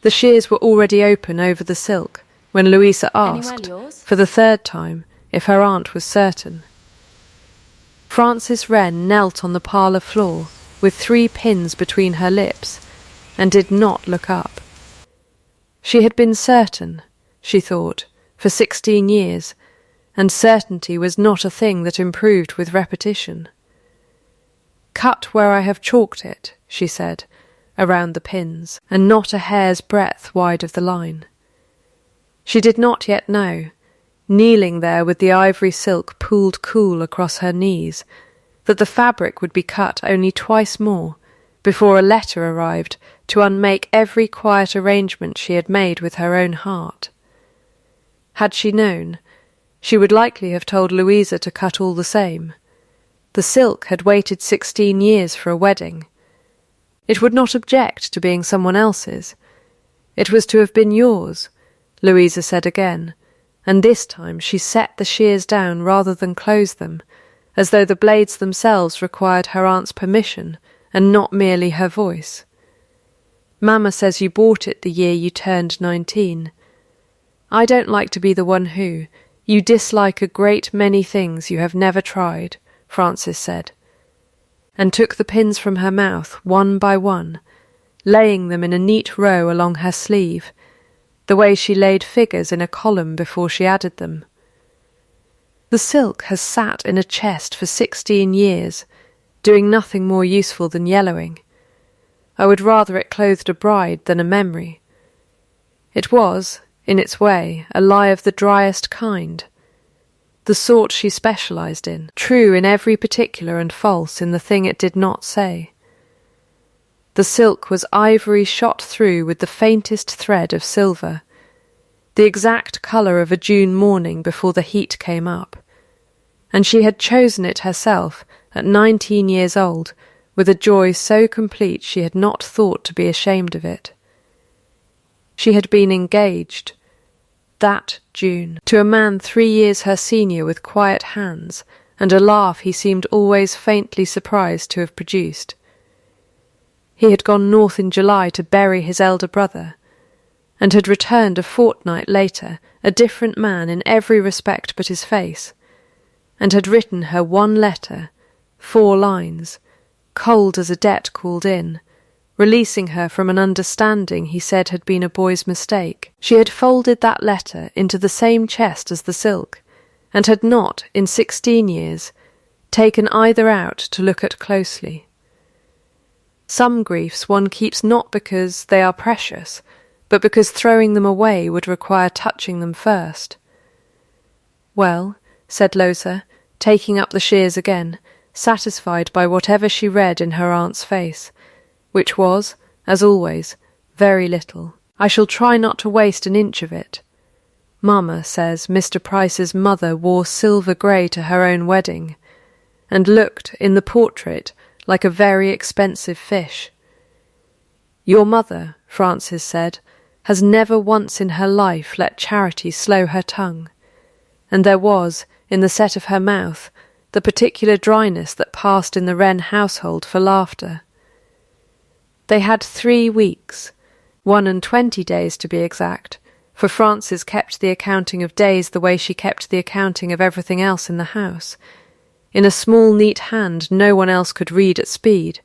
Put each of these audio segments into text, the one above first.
The shears were already open over the silk when Louisa asked, for the third time, if her aunt was certain. Frances Wren knelt on the parlour floor with 3 pins between her lips and did not look up. She had been certain, she thought, for 16 years, and certainty was not a thing that improved with repetition. "Cut where I have chalked it," she said, around the pins, and not a hair's breadth wide of the line. She did not yet know, kneeling there with the ivory silk pooled cool across her knees, that the fabric would be cut only twice more before a letter arrived to unmake every quiet arrangement she had made with her own heart. Had she known, she would likely have told Louisa to cut all the same. The silk had waited 16 years for a wedding. It would not object to being someone else's. It was to have been yours, Louisa said again, and this time she set the shears down rather than close them, as though the blades themselves required her aunt's permission and not merely her voice. "Mamma says you bought it the year you turned 19. I don't like to be the one who, you dislike a great many things you have never tried," Frances said, and took the pins from her mouth one by one, laying them in a neat row along her sleeve, the way she laid figures in a column before she added them. "The silk has sat in a chest for 16 years, doing nothing more useful than yellowing. I would rather it clothed a bride than a memory. It was, in its way, a lie of the driest kind, the sort she specialised in, true in every particular and false in the thing it did not say. The silk was ivory shot through with the faintest thread of silver, the exact colour of a June morning before the heat came up, and she had chosen it herself at 19 years old with a joy so complete she had not thought to be ashamed of it. She had been engaged, that June, to a man 3 years her senior with quiet hands and a laugh he seemed always faintly surprised to have produced. He had gone north in July to bury his elder brother, and had returned a fortnight later, a different man in every respect but his face, and had written her one letter, 4 lines, cold as a debt called in, releasing her from an understanding he said had been a boy's mistake. She had folded that letter into the same chest as the silk, and had not, in 16 years, taken either out to look at closely. Some griefs one keeps not because they are precious, but because throwing them away would require touching them first. "Well," said Louisa, taking up the shears again, satisfied by whatever she read in her aunt's face, which was, as always, very little. "I shall try not to waste an inch of it. Mamma says Mr. Price's mother wore silver grey to her own wedding, and looked, in the portrait, like a very expensive fish. Your mother," Frances said, "has never once in her life let charity slow her tongue, and there was, in the set of her mouth, the particular dryness that passed in the Wren household for laughter. They had 3 weeks, 21 days to be exact, for Frances kept the accounting of days the way she kept the accounting of everything else in the house, in a small neat hand no one else could read at speed.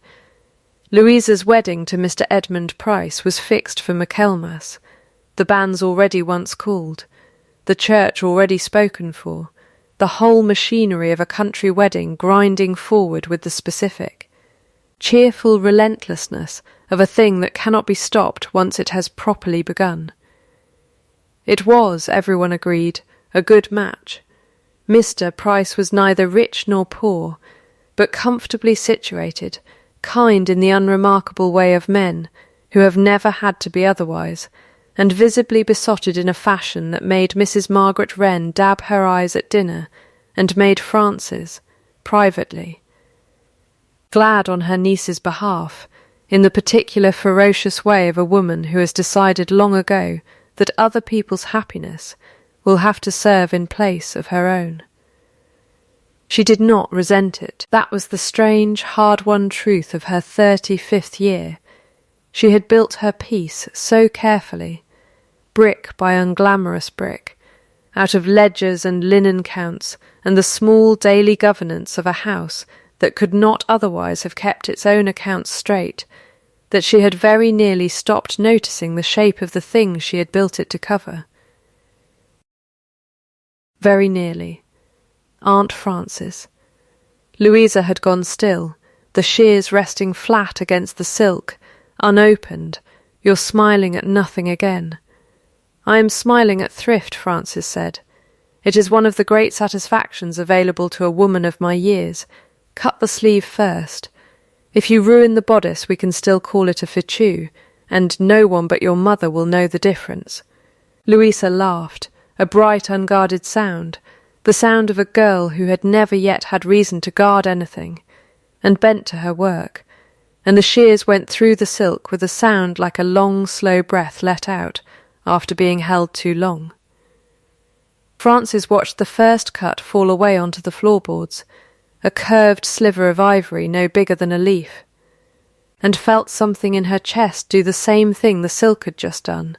Louisa's wedding to Mr. Edmund Price was fixed for Michaelmas, the banns already once called, the church already spoken for, the whole machinery of a country wedding grinding forward with the specific. Cheerful relentlessness of a thing that cannot be stopped once it has properly begun. It was, everyone agreed, a good match. Mr. Price was neither rich nor poor, but comfortably situated, kind in the unremarkable way of men, who have never had to be otherwise, and visibly besotted in a fashion that made Mrs. Margaret Wren dab her eyes at dinner, and made Frances, privately, glad on her niece's behalf, in the particular ferocious way of a woman who has decided long ago that other people's happiness will have to serve in place of her own. She did not resent it. That was the strange, hard-won truth of her 35th year. She had built her peace so carefully, brick by unglamorous brick, out of ledgers and linen counts and the small daily governance of a house that could not otherwise have kept its own accounts straight, that she had very nearly stopped noticing the shape of the thing she had built it to cover. Very nearly. Aunt Frances. Louisa had gone still, the shears resting flat against the silk, unopened. You're smiling at nothing again. I am smiling at thrift, Frances said. It is one of the great satisfactions available to a woman of my years. Cut the sleeve first. If you ruin the bodice, we can still call it a fichu, and no one but your mother will know the difference. Louisa laughed, a bright, unguarded sound, the sound of a girl who had never yet had reason to guard anything, and bent to her work, and the shears went through the silk with a sound like a long, slow breath let out after being held too long. Frances watched the first cut fall away onto the floorboards, a curved sliver of ivory no bigger than a leaf, and felt something in her chest do the same thing the silk had just done,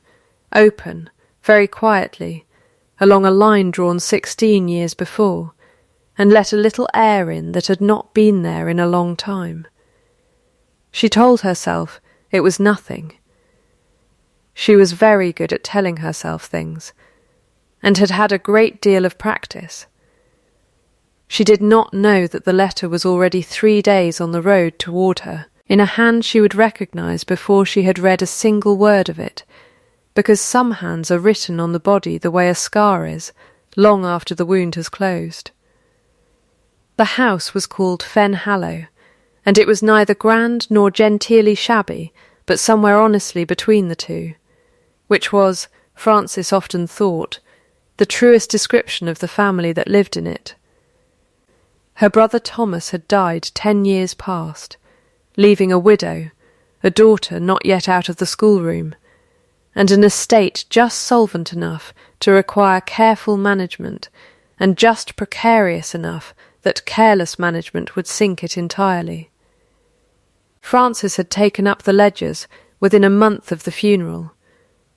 open, very quietly, along a line drawn 16 years before, and let a little air in that had not been there in a long time. She told herself it was nothing. She was very good at telling herself things, and had had a great deal of practice. She did not know that the letter was already 3 days on the road toward her, in a hand she would recognise before she had read a single word of it, because some hands are written on the body the way a scar is, long after the wound has closed. The house was called Fenhallow, and it was neither grand nor genteelly shabby, but somewhere honestly between the two, which was, Frances often thought, the truest description of the family that lived in it. Her brother Thomas had died 10 years past, leaving a widow, a daughter not yet out of the schoolroom, and an estate just solvent enough to require careful management, and just precarious enough that careless management would sink it entirely. Frances had taken up the ledgers within a month of the funeral,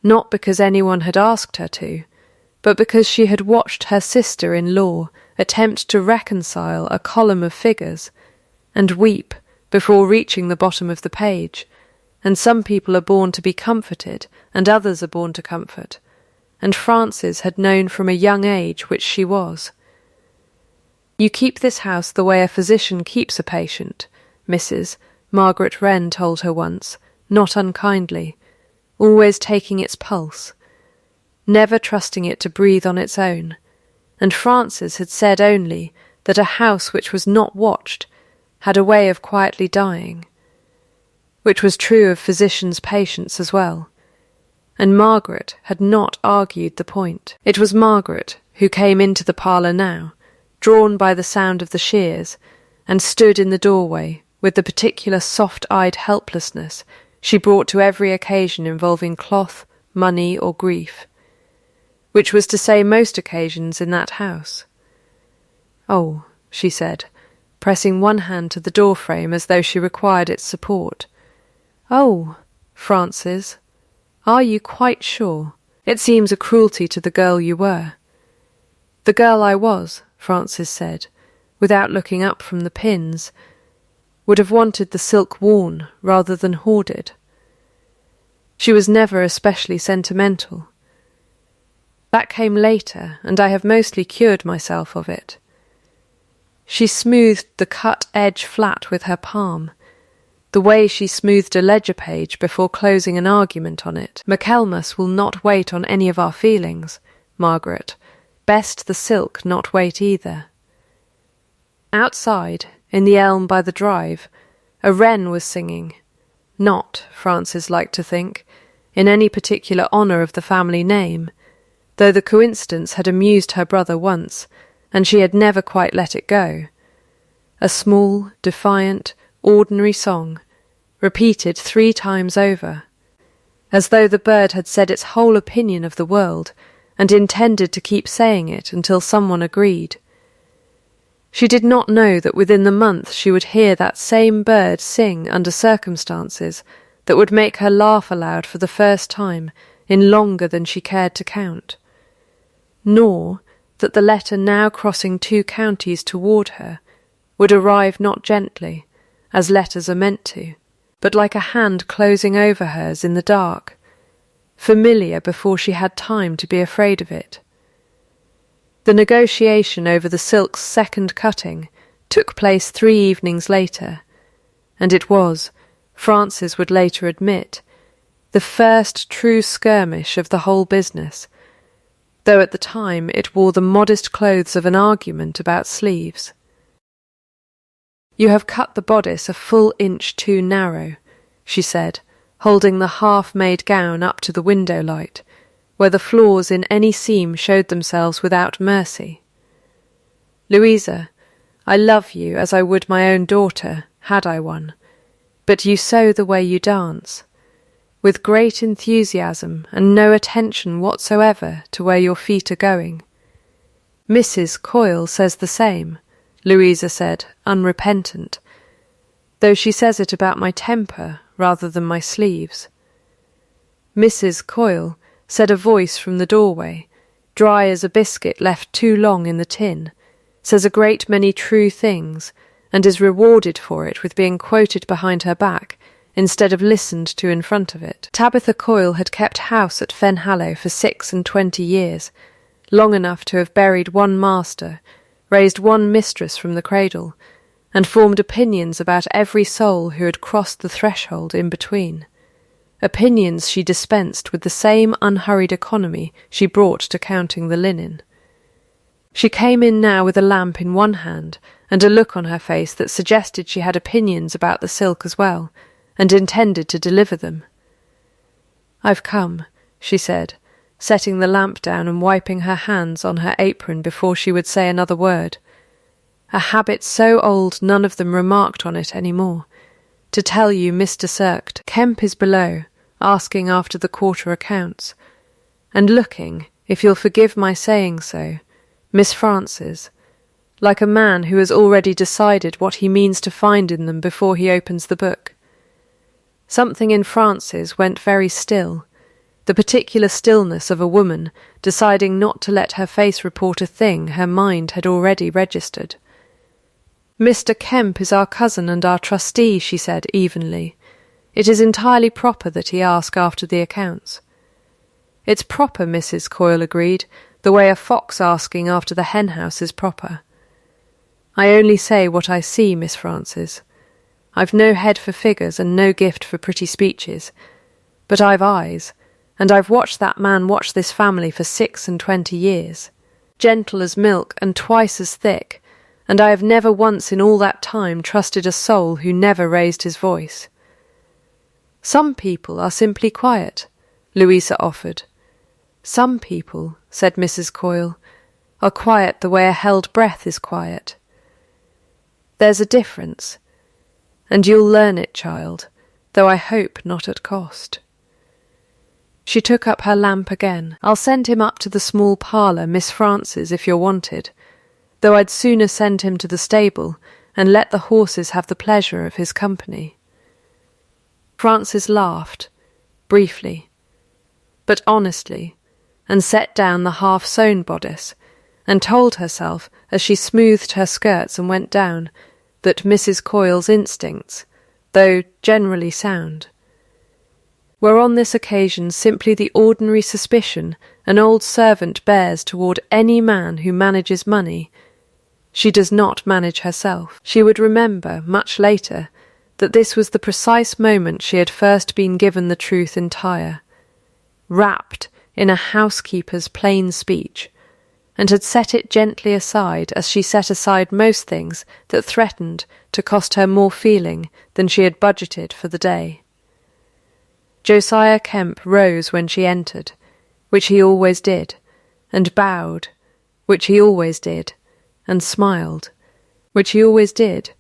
not because anyone had asked her to, but because she had watched her sister-in-law attempt to reconcile a column of figures, and weep before reaching the bottom of the page, and some people are born to be comforted, and others are born to comfort, and Frances had known from a young age which she was. You keep this house the way a physician keeps a patient, Mrs. Margaret Wren told her once, not unkindly, always taking its pulse, never trusting it to breathe on its own, and Frances had said only that a house which was not watched had a way of quietly dying, which was true of physicians' patients as well, and Margaret had not argued the point. It was Margaret who came into the parlour now, drawn by the sound of the shears, and stood in the doorway with the particular soft-eyed helplessness she brought to every occasion involving cloth, money, or grief, which was to say most occasions in that house. "Oh," she said, pressing one hand to the door-frame as though she required its support. "Oh, Frances, are you quite sure? It seems a cruelty to the girl you were." "The girl I was," Frances said, without looking up from the pins, would have wanted the silk worn rather than hoarded. She was never especially sentimental. That came later, and I have mostly cured myself of it. She smoothed the cut edge flat with her palm, the way she smoothed a ledger page before closing an argument on it. "McElmus will not wait on any of our feelings, Margaret. Best the silk not wait either." Outside, in the elm by the drive, a wren was singing, not, Frances liked to think, in any particular honour of the family name, though the coincidence had amused her brother once, and she had never quite let it go. A small, defiant, ordinary song, repeated 3 times over, as though the bird had said its whole opinion of the world, and intended to keep saying it until someone agreed. She did not know that within the month she would hear that same bird sing under circumstances that would make her laugh aloud for the first time in longer than she cared to count, nor that the letter now crossing 2 counties toward her would arrive not gently, as letters are meant to, but like a hand closing over hers in the dark, familiar before she had time to be afraid of it. The negotiation over the silk's second cutting took place 3 evenings later, and it was, Frances would later admit, the first true skirmish of the whole business, though at the time it wore the modest clothes of an argument about sleeves. "You have cut the bodice a full inch too narrow," she said, holding the half-made gown up to the window light, where the flaws in any seam showed themselves without mercy. "Louisa, I love you as I would my own daughter, had I one, but you sew the way you dance, with great enthusiasm and no attention whatsoever to where your feet are going. Mrs. Coyle says the same," Louisa said, unrepentant, though she says it about my temper rather than my sleeves. "Mrs. Coyle," said a voice from the doorway, dry as a biscuit left too long in the tin, "says a great many true things, and is rewarded for it with being quoted behind her back instead of listened to in front of it." Tabitha Coyle had kept house at Fenhallow for 26 years, long enough to have buried one master, raised one mistress from the cradle, and formed opinions about every soul who had crossed the threshold in between. Opinions she dispensed with the same unhurried economy she brought to counting the linen. She came in now with a lamp in one hand and a look on her face that suggested she had opinions about the silk as well, and intended to deliver them. "I've come," she said, setting the lamp down and wiping her hands on her apron before she would say another word, a habit so old none of them remarked on it any more, "to tell you Mr. Cirked, Kemp is below, asking after the quarter accounts, and looking, if you'll forgive my saying so, Miss Frances, like a man who has already decided what he means to find in them before he opens the book." Something in Frances went very still, the particular stillness of a woman deciding not to let her face report a thing her mind had already registered. "Mr. Kemp is our cousin and our trustee," she said evenly. "It is entirely proper that he ask after the accounts." "It's proper," Mrs. Coyle agreed, "the way a fox asking after the hen-house is proper. I only say what I see, Miss Frances. I've no head for figures and no gift for pretty speeches, but I've eyes, and I've watched that man watch this family for 26 years, gentle as milk and twice as thick, and I have never once in all that time trusted a soul who never raised his voice." "Some people are simply quiet," Louisa offered. "Some people," said Mrs. Coyle, "are quiet the way a held breath is quiet. There's a difference, and you'll learn it, child, though I hope not at cost." She took up her lamp again. "I'll send him up to the small parlour, Miss Frances, if you're wanted, though I'd sooner send him to the stable and let the horses have the pleasure of his company." Frances laughed, briefly, but honestly, and set down the half-sewn bodice, and told herself, as she smoothed her skirts and went down, that Mrs. Coyle's instincts, though generally sound, were on this occasion simply the ordinary suspicion an old servant bears toward any man who manages money. She does not manage herself. She would remember, much later, that this was the precise moment she had first been given the truth entire, wrapped in a housekeeper's plain speech, and had set it gently aside as she set aside most things that threatened to cost her more feeling than she had budgeted for the day. Josiah Kemp rose when she entered, which he always did, and bowed, which he always did, and smiled, which he always did,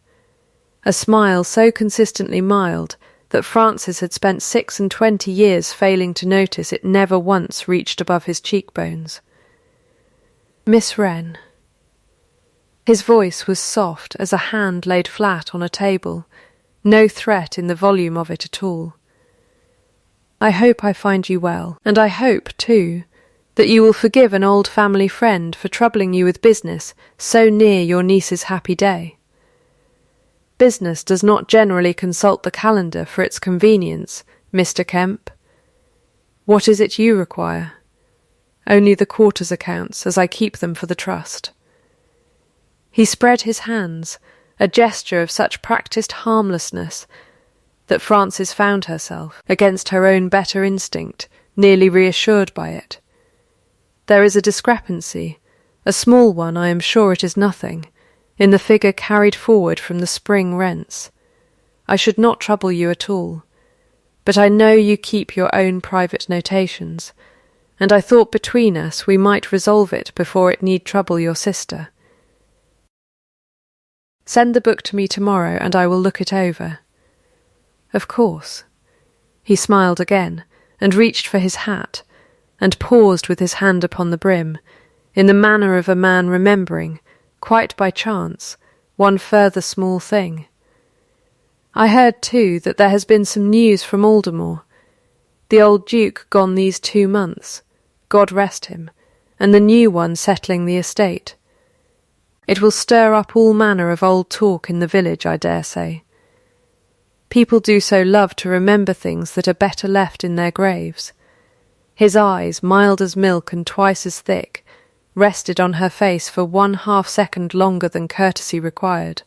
a smile so consistently mild that Frances had spent 26 years failing to notice it never once reached above his cheekbones. "Miss Wren." His voice was soft as a hand laid flat on a table, no threat in the volume of it at all. I hope I find you well, and I hope, too, that you will forgive an old family friend for troubling you with business so near your niece's happy day. Business does not generally consult the calendar for its convenience, Mr. Kemp. What is it you require? Only the quarter's accounts, as I keep them for the trust. He spread his hands, a gesture of such practised harmlessness that Frances found herself, against her own better instinct, nearly reassured by it. There is a discrepancy, a small one, I am sure it is nothing, in the figure carried forward from the spring rents. I should not trouble you at all, but I know you keep your own private notations, and I thought between us we might resolve it before it need trouble your sister. Send the book to me tomorrow, and I will look it over. Of course. He smiled again, and reached for his hat, and paused with his hand upon the brim, in the manner of a man remembering, quite by chance, one further small thing. I heard, too, that there has been some news from Aldermore. The old Duke gone these 2 months, God rest him, and the new one settling the estate. It will stir up all manner of old talk in the village, I dare say. People do so love to remember things that are better left in their graves. His eyes, mild as milk and twice as thick, rested on her face for 1/2 second longer than courtesy required.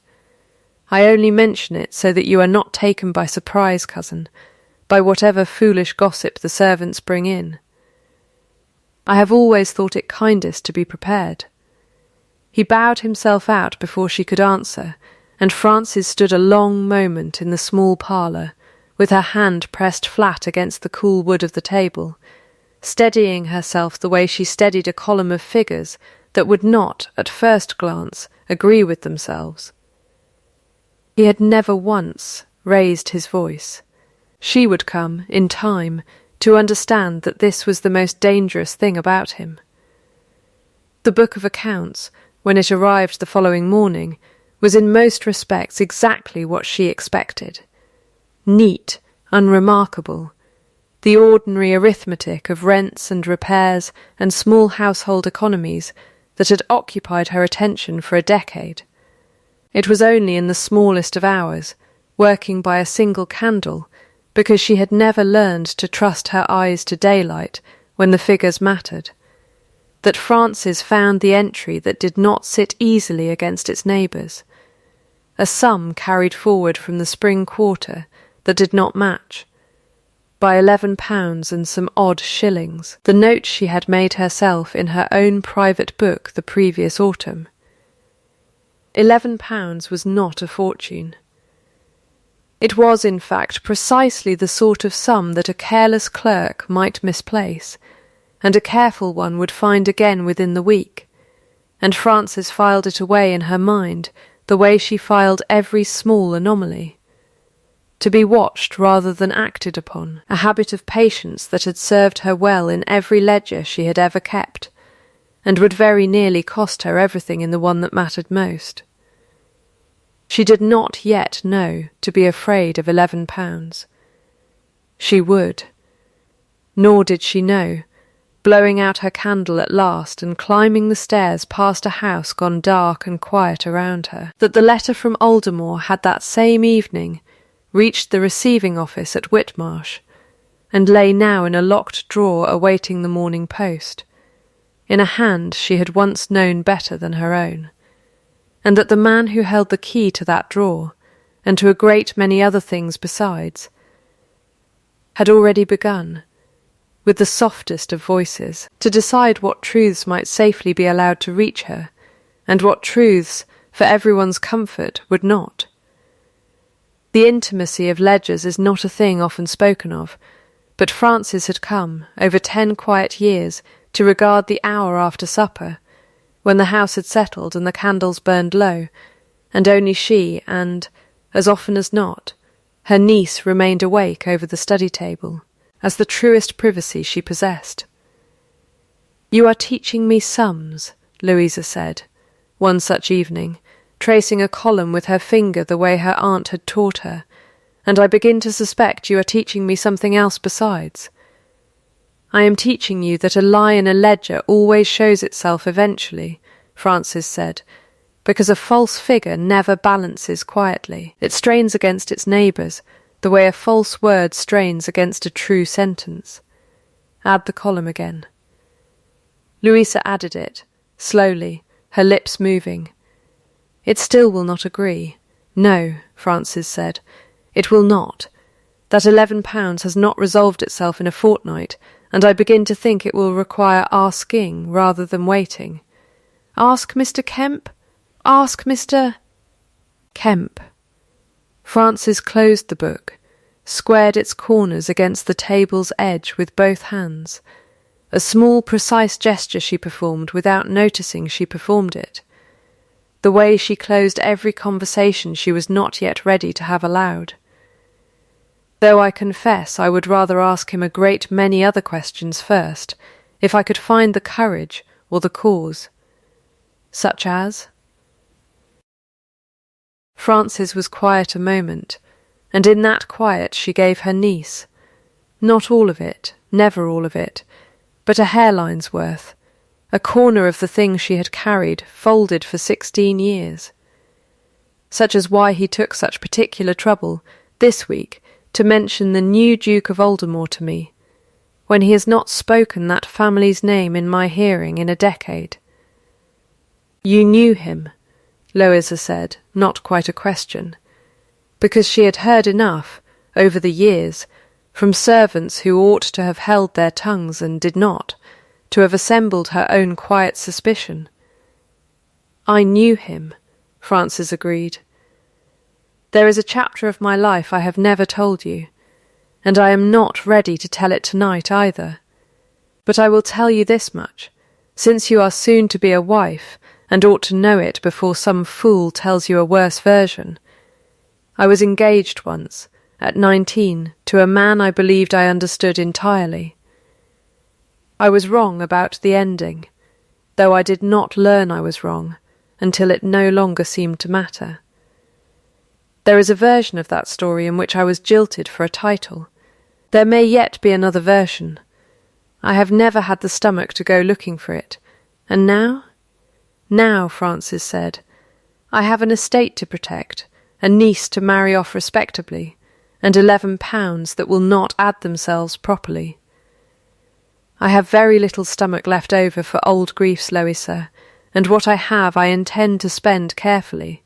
I only mention it so that you are not taken by surprise, cousin, by whatever foolish gossip the servants bring in. I have always thought it kindest to be prepared. He bowed himself out before she could answer, and Frances stood a long moment in the small parlour, with her hand pressed flat against the cool wood of the table, steadying herself the way she steadied a column of figures that would not, at first glance, agree with themselves. He had never once raised his voice. She would come, in time, to understand that this was the most dangerous thing about him. The book of accounts, when it arrived the following morning, was in most respects exactly what she expected. Neat, unremarkable, the ordinary arithmetic of rents and repairs and small household economies that had occupied her attention for a decade. It was only in the smallest of hours, working by a single candle, because she had never learned to trust her eyes to daylight when the figures mattered, that Frances found the entry that did not sit easily against its neighbours, a sum carried forward from the spring quarter that did not match, by £11 and some odd shillings, the note she had made herself in her own private book the previous autumn. £11 was not a fortune. It was, in fact, precisely the sort of sum that a careless clerk might misplace, and a careful one would find again within the week, and Frances filed it away in her mind the way she filed every small anomaly. To be watched rather than acted upon, a habit of patience that had served her well in every ledger she had ever kept, and would very nearly cost her everything in the one that mattered most. She did not yet know to be afraid of £11. She would. Nor did she know, blowing out her candle at last and climbing the stairs past a house gone dark and quiet around her, that the letter from Aldermore had that same evening reached the receiving office at Whitmarsh, and lay now in a locked drawer awaiting the morning post, in a hand she had once known better than her own, and that the man who held the key to that drawer, and to a great many other things besides, had already begun, with the softest of voices, to decide what truths might safely be allowed to reach her, and what truths, for everyone's comfort, would not. The intimacy of ledgers is not a thing often spoken of, but Frances had come, over 10 quiet years, to regard the hour after supper, when the house had settled and the candles burned low, and only she and, as often as not, her niece remained awake over the study table, as the truest privacy she possessed. "You are teaching me sums," Louisa said, one such evening, tracing a column with her finger the way her aunt had taught her, and I begin to suspect you are teaching me something else besides. I am teaching you that a lie in a ledger always shows itself eventually, Francis said, because a false figure never balances quietly. It strains against its neighbours, the way a false word strains against a true sentence. Add the column again. Louisa added it, slowly, her lips moving. It still will not agree. No, Francis said, it will not. That £11 has not resolved itself in a fortnight, and I begin to think it will require asking rather than waiting. Ask Mr. Kemp? Ask Mr. Kemp. Francis closed the book, squared its corners against the table's edge with both hands. A small, precise gesture she performed without noticing she performed it. The way she closed every conversation she was not yet ready to have aloud. Though I confess I would rather ask him a great many other questions first, if I could find the courage or the cause. Such as? Frances was quiet a moment, and in that quiet she gave her niece, not all of it, never all of it, but a hairline's worth, a corner of the thing she had carried, folded for 16 years. Such as why he took such particular trouble, this week, to mention the new Duke of Aldermore to me, when he has not spoken that family's name in my hearing in a decade. You knew him, Louisa said, not quite a question, because she had heard enough, over the years, from servants who ought to have held their tongues and did not, to have assembled her own quiet suspicion. I knew him, Frances agreed. There is a chapter of my life I have never told you, and I am not ready to tell it tonight either. But I will tell you this much, since you are soon to be a wife, and ought to know it before some fool tells you a worse version. I was engaged once, at 19, to a man I believed I understood entirely. I was wrong about the ending, though I did not learn I was wrong until it no longer seemed to matter. There is a version of that story in which I was jilted for a title. There may yet be another version. I have never had the stomach to go looking for it. And now? Now, Francis said, I have an estate to protect, a niece to marry off respectably, and £11 that will not add themselves properly. I have very little stomach left over for old griefs, Louisa, and what I have I intend to spend carefully.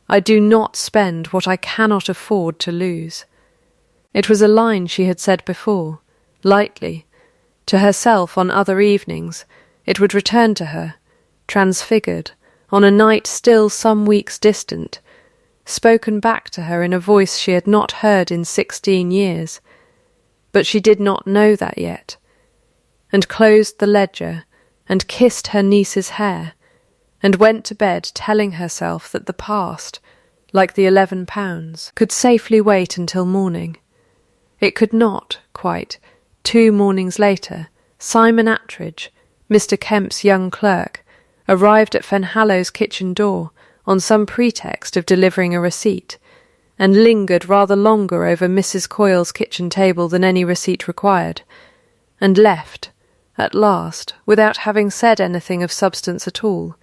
I do not spend what I cannot afford to lose. It was a line she had said before, lightly. To herself on other evenings, it would return to her, transfigured, on a night still some weeks distant, spoken back to her in a voice she had not heard in 16 years. But she did not know that yet, and closed the ledger, and kissed her niece's hair, and went to bed telling herself that the past, like the £11, could safely wait until morning. It could not, quite. 2 mornings later, Simon Attridge, Mr. Kemp's young clerk, arrived at Fenhallow's kitchen door on some pretext of delivering a receipt, and lingered rather longer over Mrs. Coyle's kitchen table than any receipt required, and left, at last, without having said anything of substance at all,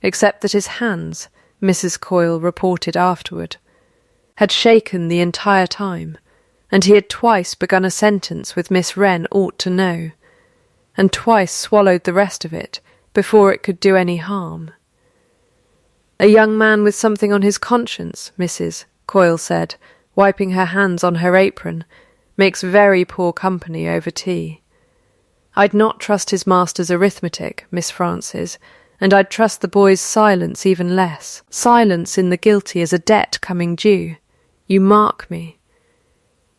except that his hands, Mrs. Coyle reported afterward, had shaken the entire time, and he had twice begun a sentence with Miss Wren ought to know, and twice swallowed the rest of it before it could do any harm. A young man with something on his conscience, Mrs. Coyle said, wiping her hands on her apron, makes very poor company over tea. I'd not trust his master's arithmetic, Miss Frances, and I'd trust the boy's silence even less. Silence in the guilty is a debt coming due. You mark me.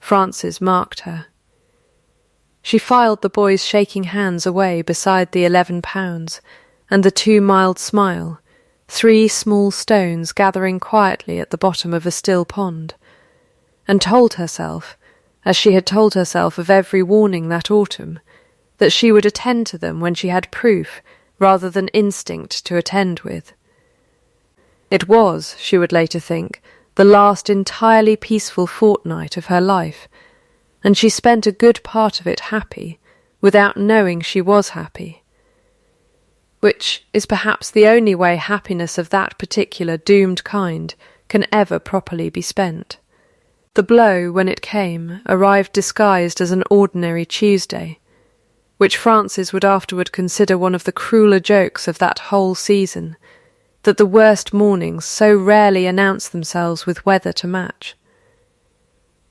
Frances marked her. She filed the boy's shaking hands away beside the £11, and the 2 mild smile, 3 small stones gathering quietly at the bottom of a still pond, and told herself, as she had told herself of every warning that autumn, that she would attend to them when she had proof rather than instinct to attend with. It was, she would later think, the last entirely peaceful fortnight of her life, and she spent a good part of it happy, without knowing she was happy. Which is perhaps the only way happiness of that particular doomed kind can ever properly be spent. The blow, when it came, arrived disguised as an ordinary Tuesday, which Francis would afterward consider one of the crueler jokes of that whole season, that the worst mornings so rarely announce themselves with weather to match.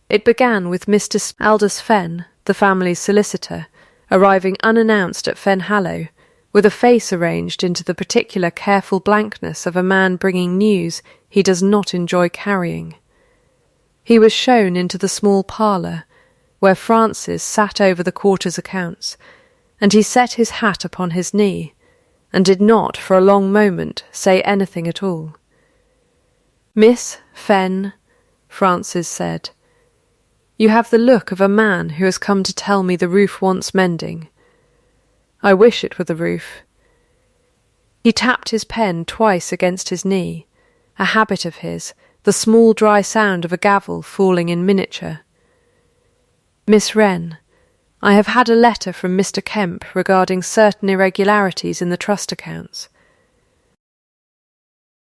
It began with Mr. Aldous Fenn, the family's solicitor, arriving unannounced at Fenhallow, with a face arranged into the particular careful blankness of a man bringing news he does not enjoy carrying. He was shown into the small parlour, where Francis sat over the quarter's accounts, and he set his hat upon his knee, and did not for a long moment say anything at all. "Miss Fenn," Francis said, "you have the look of a man who has come to tell me the roof wants mending. I wish it were the roof." He tapped his pen twice against his knee, a habit of his, the small dry sound of a gavel falling in miniature. "Miss Wren, I have had a letter from Mr. Kemp regarding certain irregularities in the trust accounts.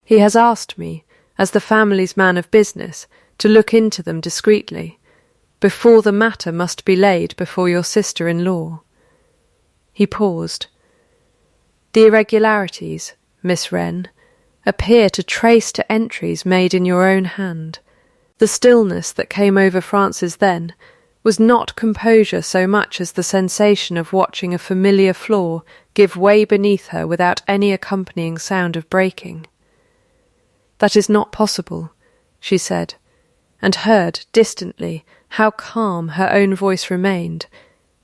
He has asked me, as the family's man of business, to look into them discreetly, before the matter must be laid before your sister-in-law." He paused. "The irregularities, Miss Wren, appear to trace to entries made in your own hand." The stillness that came over Francis then was not composure so much as the sensation of watching a familiar floor give way beneath her without any accompanying sound of breaking. "That is not possible," she said, and heard, distantly, how calm her own voice remained,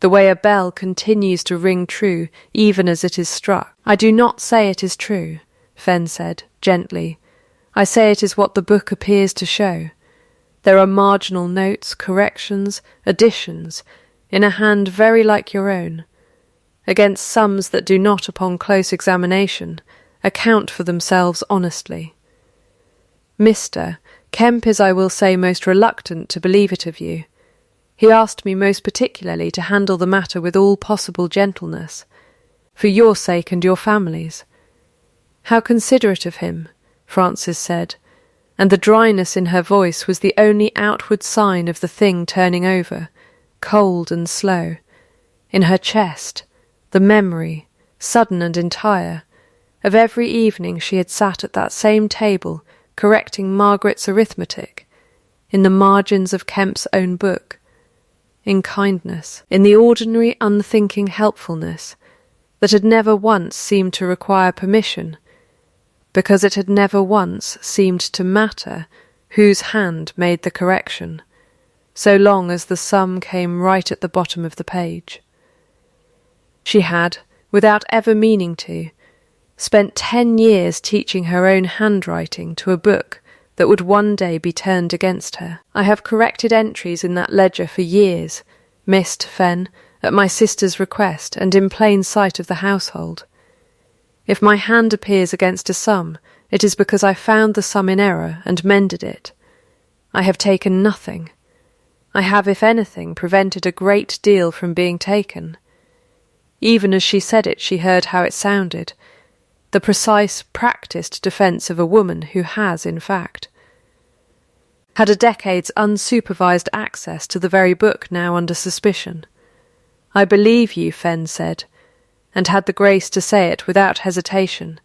the way a bell continues to ring true even as it is struck. "I do not say it is true," Fenn said, gently. "I say it is what the book appears to show. There are marginal notes, corrections, additions, in a hand very like your own, against sums that do not, upon close examination, account for themselves honestly. Mr. Kemp is, I will say, most reluctant to believe it of you. He asked me most particularly to handle the matter with all possible gentleness, for your sake and your family's." "How considerate of him," Francis said, and the dryness in her voice was the only outward sign of the thing turning over, cold and slow, in her chest, the memory, sudden and entire, of every evening she had sat at that same table correcting Margaret's arithmetic, in the margins of Kemp's own book, in kindness, in the ordinary unthinking helpfulness that had never once seemed to require permission, because it had never once seemed to matter whose hand made the correction, so long as the sum came right at the bottom of the page. She had, without ever meaning to, spent 10 years teaching her own handwriting to a book that would one day be turned against her. "I have corrected entries in that ledger for years, Mr. Fenn, at my sister's request and in plain sight of the household. If my hand appears against a sum, it is because I found the sum in error and mended it. I have taken nothing. I have, if anything, prevented a great deal from being taken." Even as she said it, she heard how it sounded, the precise, practised defence of a woman who has, in fact, had a decade's unsupervised access to the very book now under suspicion. "I believe you," Fenn said, and had the grace to say it without hesitation.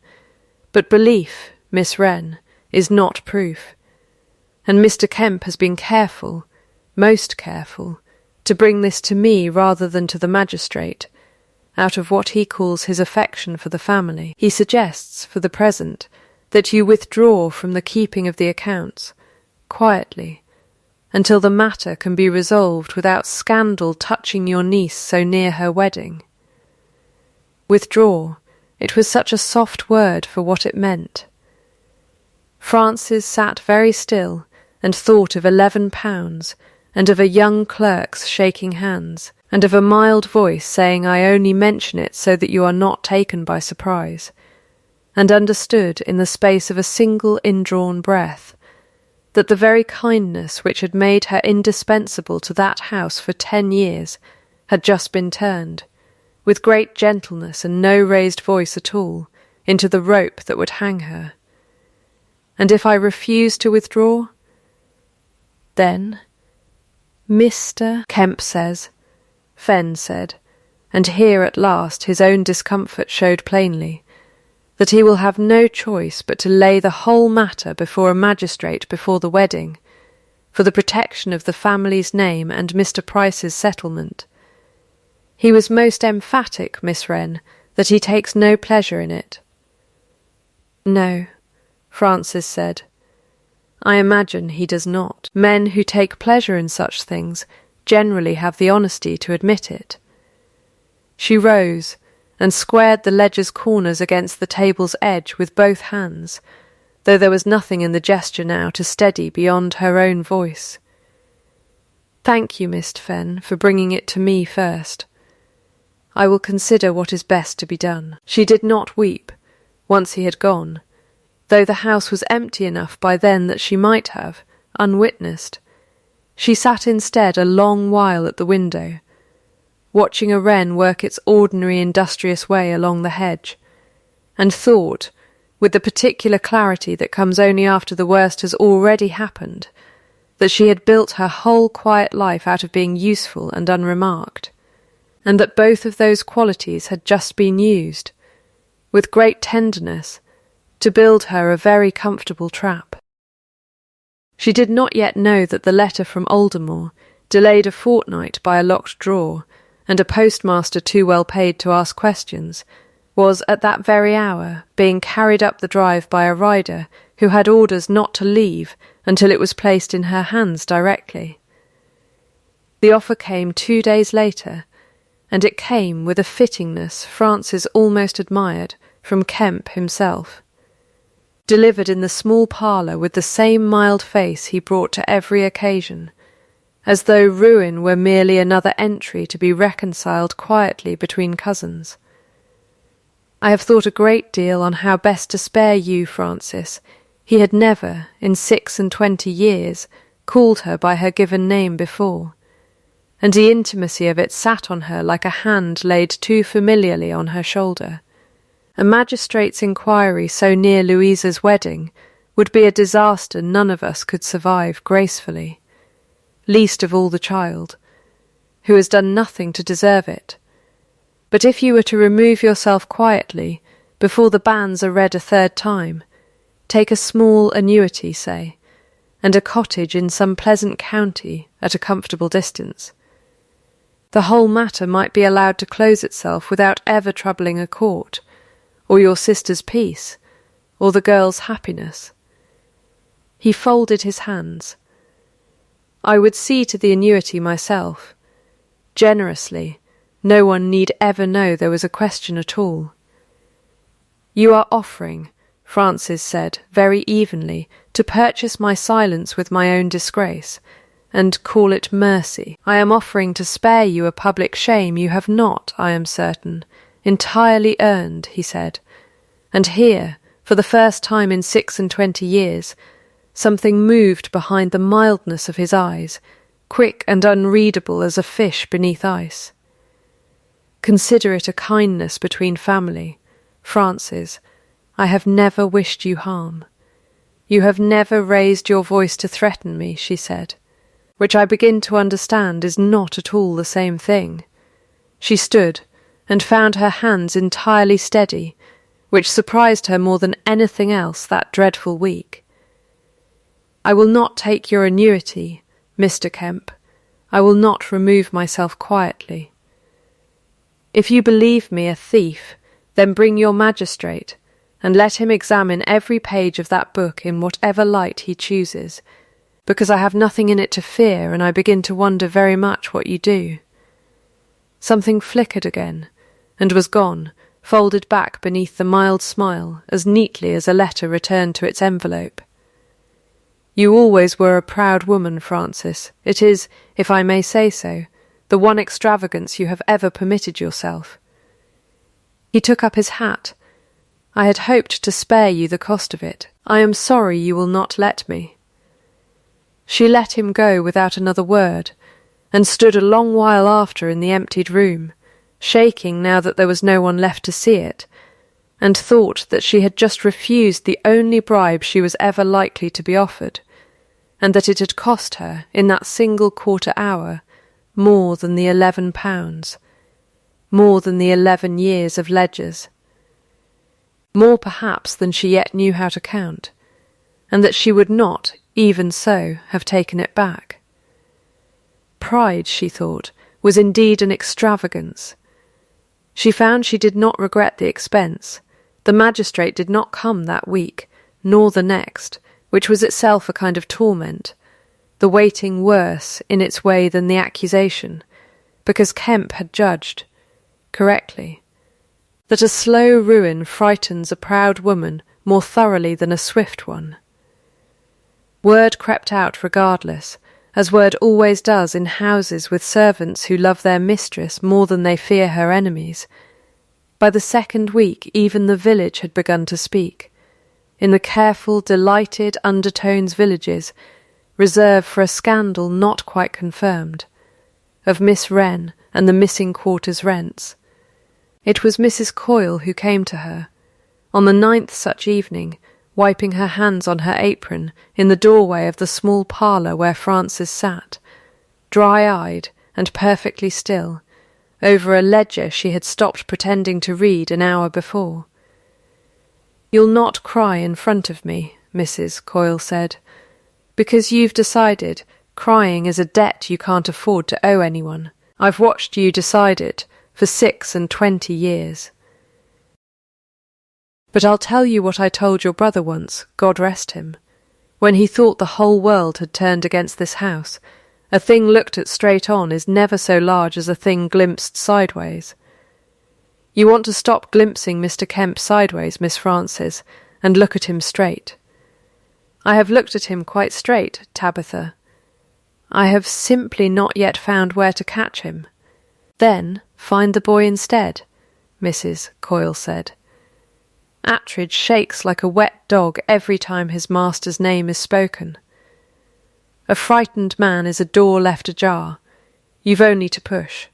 "But belief, Miss Wren, is not proof. And Mr. Kemp has been careful, most careful, to bring this to me rather than to the magistrate, out of what he calls his affection for the family. He suggests, for the present, that you withdraw from the keeping of the accounts, quietly, until the matter can be resolved without scandal touching your niece so near her wedding." Withdraw, it was such a soft word for what it meant. Francis sat very still and thought of £11, and of a young clerk's shaking hands, and of a mild voice saying, "I only mention it so that you are not taken by surprise," and understood in the space of a single indrawn breath that the very kindness which had made her indispensable to that house for 10 years had just been turned, with great gentleness and no raised voice at all, into the rope that would hang her. And if I refused to withdraw? Then, Mr. Kemp says, Fenn said, and here at last his own discomfort showed plainly, that he will have no choice but to lay the whole matter before a magistrate before the wedding, for the protection of the family's name and Mr. Price's settlement. He was most emphatic, Miss Wren, that he takes no pleasure in it. No, Francis said. I imagine he does not. Men who take pleasure in such things generally have the honesty to admit it. She rose and squared the ledger's corners against the table's edge with both hands, though there was nothing in the gesture now to steady beyond her own voice. Thank you, Mr. Fenn, for bringing it to me first. I will consider what is best to be done. She did not weep, once he had gone, though the house was empty enough by then that she might have, unwitnessed. She sat instead a long while at the window, watching a wren work its ordinary industrious way along the hedge, and thought, with the particular clarity that comes only after the worst has already happened, that she had built her whole quiet life out of being useful and unremarked, and that both of those qualities had just been used, with great tenderness, to build her a very comfortable trap. She did not yet know that the letter from Aldermore, delayed a fortnight by a locked drawer, and a postmaster too well paid to ask questions, was at that very hour being carried up the drive by a rider who had orders not to leave until it was placed in her hands directly. The offer came 2 days later, and it came with a fittingness Francis almost admired from Kemp himself, delivered in the small parlour with the same mild face he brought to every occasion, as though ruin were merely another entry to be reconciled quietly between cousins. I have thought a great deal on how best to spare you, Francis. He had never, in 26 years, called her by her given name before, and the intimacy of it sat on her like a hand laid too familiarly on her shoulder. A magistrate's inquiry so near Louisa's wedding would be a disaster none of us could survive gracefully, least of all the child, who has done nothing to deserve it. But if you were to remove yourself quietly, before the banns are read a 3rd time, take a small annuity, say, and a cottage in some pleasant county at a comfortable distance, the whole matter might be allowed to close itself without ever troubling a court, or your sister's peace, or the girl's happiness. He folded his hands. I would see to the annuity myself. Generously, no one need ever know there was a question at all. You are offering, Francis said, very evenly, to purchase my silence with my own disgrace, and call it mercy. I am offering to spare you a public shame you have not, I am certain, entirely earned, he said, and here, for the first time in 26 years, something moved behind the mildness of his eyes, quick and unreadable as a fish beneath ice. Consider it a kindness between family. Francis, I have never wished you harm. You have never raised your voice to threaten me, she said, which I begin to understand is not at all the same thing. She stood, and found her hands entirely steady, which surprised her more than anything else that dreadful week. I will not take your annuity, Mr. Kemp. I will not remove myself quietly. If you believe me a thief, then bring your magistrate, and let him examine every page of that book in whatever light he chooses, because I have nothing in it to fear, and I begin to wonder very much what you do. Something flickered again, and was gone, folded back beneath the mild smile, as neatly as a letter returned to its envelope. You always were a proud woman, Francis. It is, if I may say so, the one extravagance you have ever permitted yourself. He took up his hat. I had hoped to spare you the cost of it. I am sorry you will not let me. She let him go without another word, and stood a long while after in the emptied room, shaking now that there was no one left to see it, and thought that she had just refused the only bribe she was ever likely to be offered, and that it had cost her, in that single quarter hour, more than the £11, more than the 11 years of ledgers, more perhaps than she yet knew how to count, and that she would not, even so, have taken it back. Pride, she thought, was indeed an extravagance. She found she did not regret the expense. The magistrate did not come that week, nor the next, which was itself a kind of torment, the waiting worse in its way than the accusation, because Kemp had judged, correctly, that a slow ruin frightens a proud woman more thoroughly than a swift one. Word crept out regardless, as word always does in houses with servants who love their mistress more than they fear her enemies. By the second week even the village had begun to speak, in the careful, delighted undertones villages, reserved for a scandal not quite confirmed, of Miss Wren and the missing quarter's rents. It was Mrs. Coyle who came to her, on the 9th such evening, wiping her hands on her apron in the doorway of the small parlour where Francis sat, dry-eyed and perfectly still, over a ledger she had stopped pretending to read an hour before. "You'll not cry in front of me," Mrs. Coyle said, "because you've decided crying is a debt you can't afford to owe anyone. I've watched you decide it for 26 years. But I'll tell you what I told your brother once, God rest him, when he thought the whole world had turned against this house. A thing looked at straight on is never so large as a thing glimpsed sideways. You want to stop glimpsing Mr. Kemp sideways, Miss Frances, and look at him straight. I have looked at him quite straight, Tabitha. I have simply not yet found where to catch him. Then find the boy instead," Mrs. Coyle said. "Attridge shakes like a wet dog every time his master's name is spoken. A frightened man is a door left ajar. You've only to push."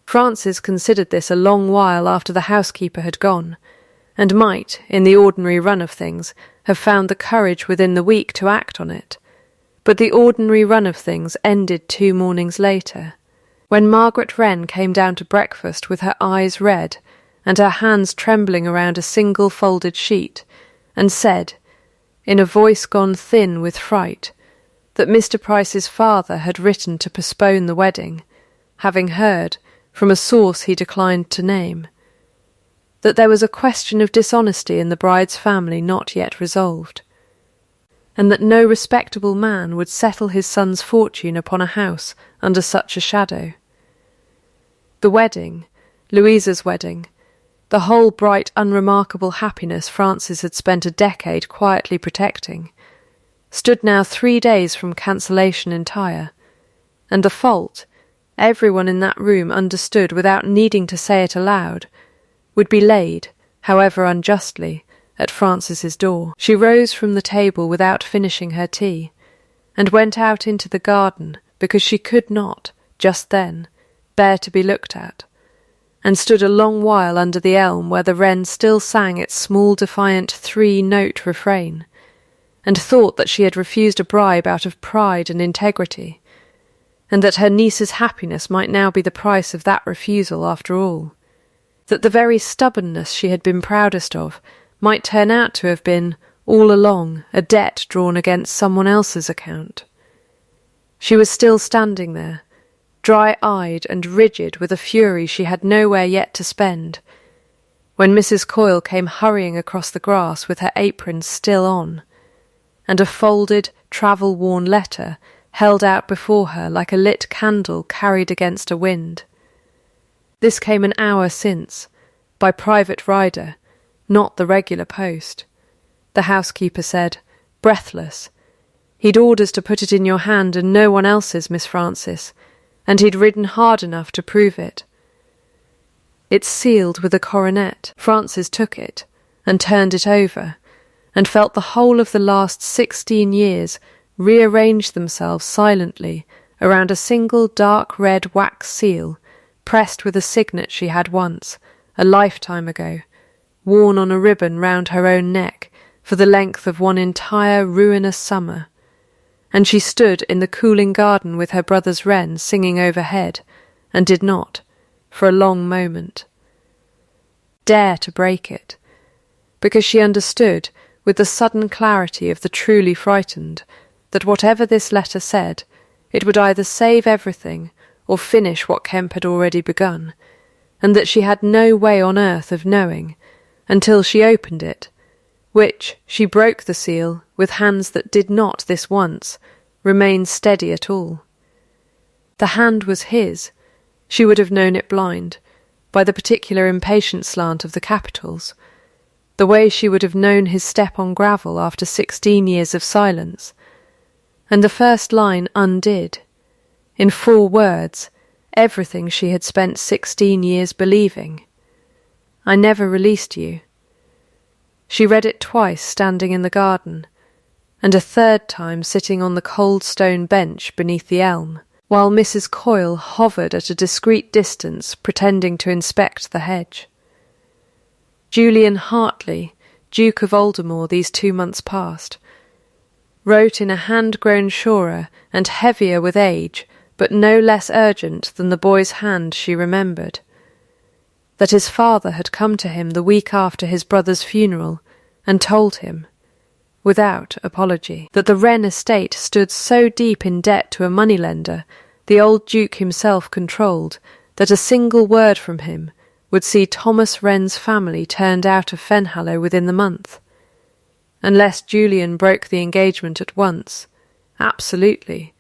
Francis considered this a long while after the housekeeper had gone, and might, in the ordinary run of things, have found the courage within the week to act on it. But the ordinary run of things ended 2 mornings later, when Margaret Wren came down to breakfast with her eyes red and her hands trembling around a single folded sheet, and said, in a voice gone thin with fright, that Mr. Price's father had written to postpone the wedding, having heard, from a source he declined to name, that there was a question of dishonesty in the bride's family not yet resolved, and that no respectable man would settle his son's fortune upon a house under such a shadow. The wedding, Louisa's wedding, the whole bright, unremarkable happiness Francis had spent a decade quietly protecting, stood now 3 days from cancellation entire, and the fault, everyone in that room understood without needing to say it aloud, would be laid, however unjustly, at Francis's door. She rose from the table without finishing her tea, and went out into the garden because she could not, just then, bear to be looked at, and stood a long while under the elm where the wren still sang its small defiant 3-note refrain, and thought that she had refused a bribe out of pride and integrity, and that her niece's happiness might now be the price of that refusal after all, that the very stubbornness she had been proudest of might turn out to have been, all along, a debt drawn against someone else's account. She was still standing there, dry-eyed and rigid with a fury she had nowhere yet to spend, when Mrs. Coyle came hurrying across the grass with her apron still on, and a folded, travel-worn letter held out before her like a lit candle carried against a wind. This came an hour since, by private rider, not the regular post. The housekeeper said, breathless, "He'd orders to put it in your hand and no one else's, Miss Frances, and he'd ridden hard enough to prove it." It's sealed with a coronet. Francis took it, and turned it over, and felt the whole of the last 16 years rearranged themselves silently around a single dark red wax seal, pressed with a signet she had once, a lifetime ago, worn on a ribbon round her own neck for the length of one entire ruinous summer. And she stood in the cooling garden with her brother's wren singing overhead, and did not, for a long moment, dare to break it, because she understood, with the sudden clarity of the truly frightened, that whatever this letter said, it would either save everything or finish what Kemp had already begun, and that she had no way on earth of knowing, until she opened it, which she broke the seal with hands that did not this once remain steady at all. The hand was his. She would have known it blind, by the particular impatient slant of the capitals, the way she would have known his step on gravel after 16 years of silence. And the first line undid, in full words, everything she had spent 16 years believing. I never released you. She read it twice standing in the garden, and a third time sitting on the cold stone bench beneath the elm, while Mrs. Coyle hovered at a discreet distance pretending to inspect the hedge. Julian Hartley, Duke of Aldermore these 2 months past, wrote in a hand-grown surer and heavier with age, but no less urgent than the boy's hand she remembered, that his father had come to him the week after his brother's funeral and told him, without apology, that the Wren estate stood so deep in debt to a moneylender the old Duke himself controlled that a single word from him would see Thomas Wren's family turned out of Fenhallow within the month, unless Julian broke the engagement at once, absolutely,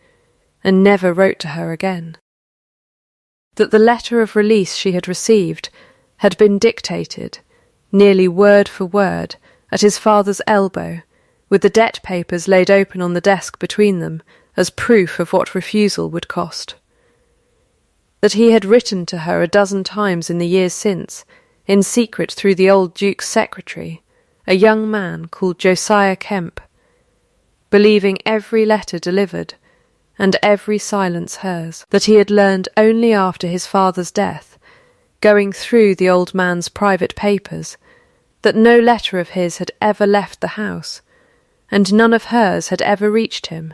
and never wrote to her again. That the letter of release she had received had been dictated, nearly word for word, at his father's elbow, with the debt papers laid open on the desk between them as proof of what refusal would cost. That he had written to her a dozen times in the years since, in secret through the old Duke's secretary, a young man called Josiah Kemp, believing every letter delivered, and every silence hers, that he had learned only after his father's death, going through the old man's private papers, that no letter of his had ever left the house, and none of hers had ever reached him,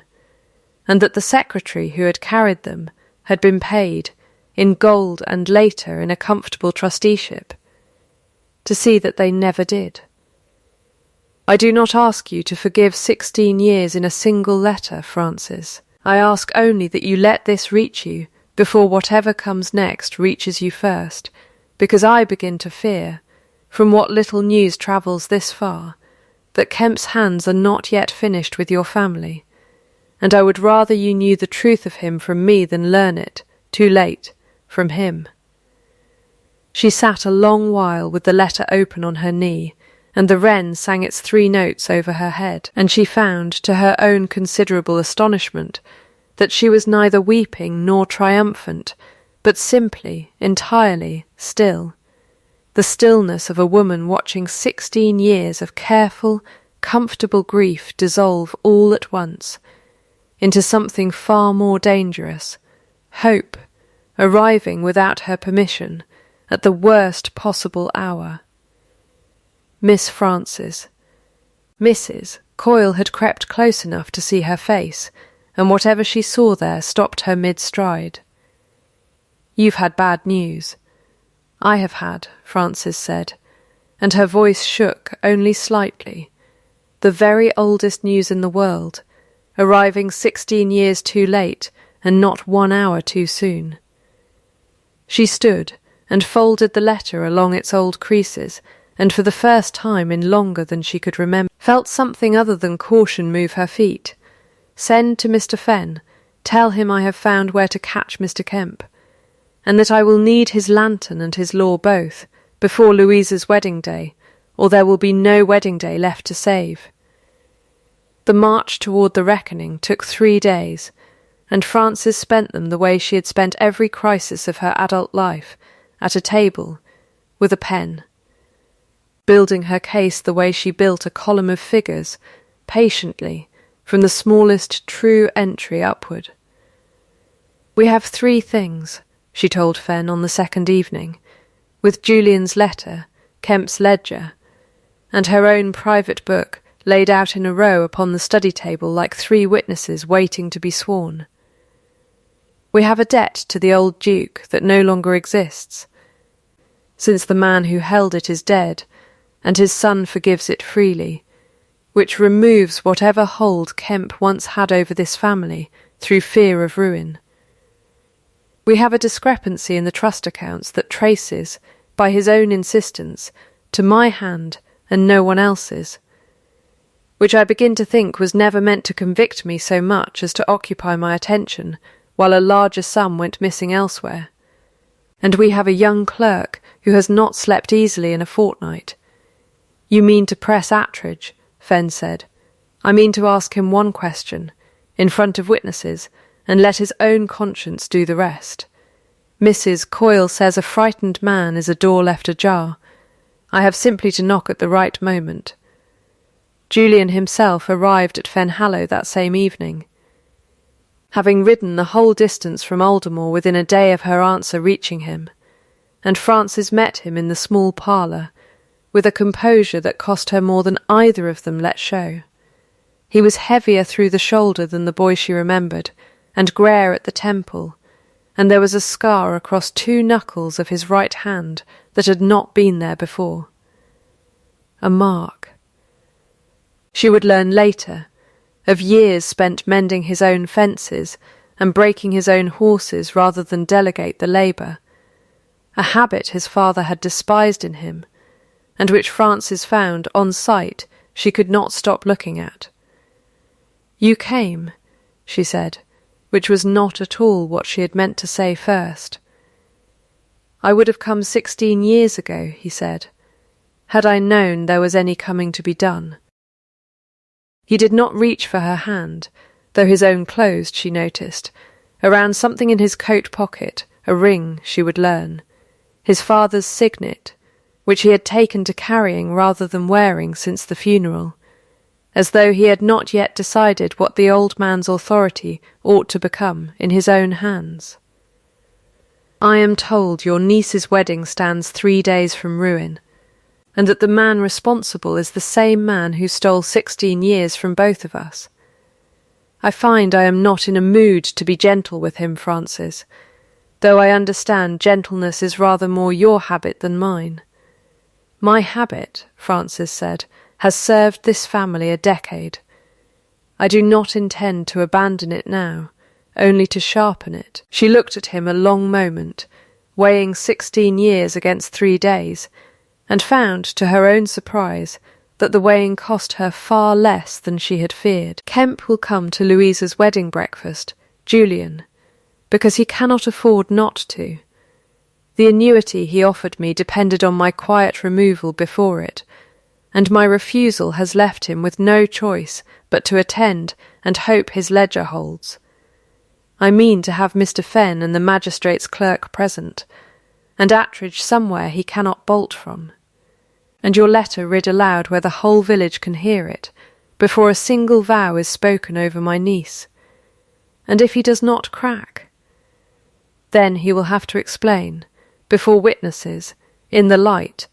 and that the secretary who had carried them had been paid, in gold and later in a comfortable trusteeship, to see that they never did. I do not ask you to forgive 16 years in a single letter, Francis. I ask only that you let this reach you before whatever comes next reaches you first, because I begin to fear, from what little news travels this far, that Kemp's hands are not yet finished with your family, and I would rather you knew the truth of him from me than learn it, too late, from him. She sat a long while with the letter open on her knee, and the wren sang its 3 notes over her head, and she found, to her own considerable astonishment, that she was neither weeping nor triumphant, but simply, entirely, still, the stillness of a woman watching 16 years of careful, comfortable grief dissolve all at once into something far more dangerous, hope, arriving without her permission at the worst possible hour. Miss Frances. Mrs. Coyle had crept close enough to see her face, and whatever she saw there stopped her mid-stride. "You've had bad news." "I have had," Frances said, and her voice shook only slightly. "The very oldest news in the world, arriving 16 years too late and not 1 hour too soon." She stood and folded the letter along its old creases, and for the first time in longer than she could remember, felt something other than caution move her feet. "Send to Mr. Fenn, tell him I have found where to catch Mr. Kemp, and that I will need his lantern and his law both, before Louisa's wedding day, or there will be no wedding day left to save." The march toward the reckoning took 3 days, and Frances spent them the way she had spent every crisis of her adult life, at a table, with a pen, building her case the way she built a column of figures, patiently, from the smallest true entry upward. "We have 3 things," she told Fenn on the second evening, with Julian's letter, Kemp's ledger, and her own private book laid out in a row upon the study table like 3 witnesses waiting to be sworn. "We have a debt to the old Duke that no longer exists, since the man who held it is dead, and his son forgives it freely, which removes whatever hold Kemp once had over this family through fear of ruin. We have a discrepancy in the trust accounts that traces, by his own insistence, to my hand and no one else's, which I begin to think was never meant to convict me so much as to occupy my attention while a larger sum went missing elsewhere. And we have a young clerk who has not slept easily in a fortnight. You mean to press Attridge, Fenn said. I mean to ask him one question, in front of witnesses, and let his own conscience do the rest. Mrs. Coyle says a frightened man is a door left ajar. I have simply to knock at the right moment. Julian himself arrived at Fenhallow that same evening. Having ridden the whole distance from Aldermore within a day of her answer reaching him, and Frances met him in the small parlour, with a composure that cost her more than either of them let show. He was heavier through the shoulder than the boy she remembered, and greyer at the temple, and there was a scar across 2 knuckles of his right hand that had not been there before. A mark. She would learn later, of years spent mending his own fences and breaking his own horses rather than delegate the labour, a habit his father had despised in him, and which Frances found, on sight, she could not stop looking at. "You came," she said, which was not at all what she had meant to say first. "I would have come 16 years ago," he said, "had I known there was any coming to be done." He did not reach for her hand, though his own closed, she noticed, around something in his coat pocket, a ring, she would learn, his father's signet, which he had taken to carrying rather than wearing since the funeral, as though he had not yet decided what the old man's authority ought to become in his own hands. "I am told your niece's wedding stands 3 days from ruin, and that the man responsible is the same man who stole 16 years from both of us. I find I am not in a mood to be gentle with him, Frances, though I understand gentleness is rather more your habit than mine. My habit," Frances said, "has served this family a decade. I do not intend to abandon it now, only to sharpen it." She looked at him a long moment, weighing 16 years against 3 days, and found, to her own surprise, that the weighing cost her far less than she had feared. "Kemp will come to Louisa's wedding breakfast, Julian, because he cannot afford not to. The annuity he offered me depended on my quiet removal before it, and my refusal has left him with no choice but to attend and hope his ledger holds. I mean to have Mr. Fenn and the magistrate's clerk present, and Attridge somewhere he cannot bolt from, and your letter read aloud where the whole village can hear it, before a single vow is spoken over my niece. And if he does not crack, then he will have to explain, before witnesses, in the light,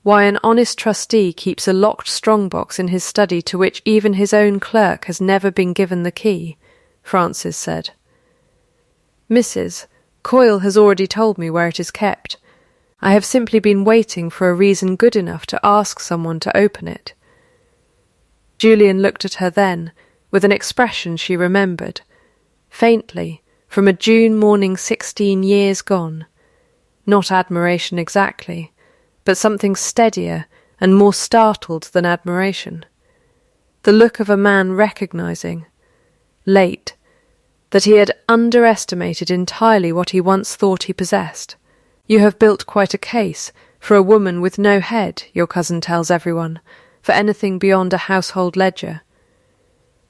why an honest trustee keeps a locked strong-box in his study to which even his own clerk has never been given the key," Frances said. "Mrs. Coyle has already told me where it is kept. I have simply been waiting for a reason good enough to ask someone to open it." Julian looked at her then, with an expression she remembered, faintly, from a June morning 16 years gone. Not admiration exactly, but something steadier and more startled than admiration. The look of a man recognising, late, that he had underestimated entirely what he once thought he possessed. "You have built quite a case for a woman with no head, your cousin tells everyone, for anything beyond a household ledger."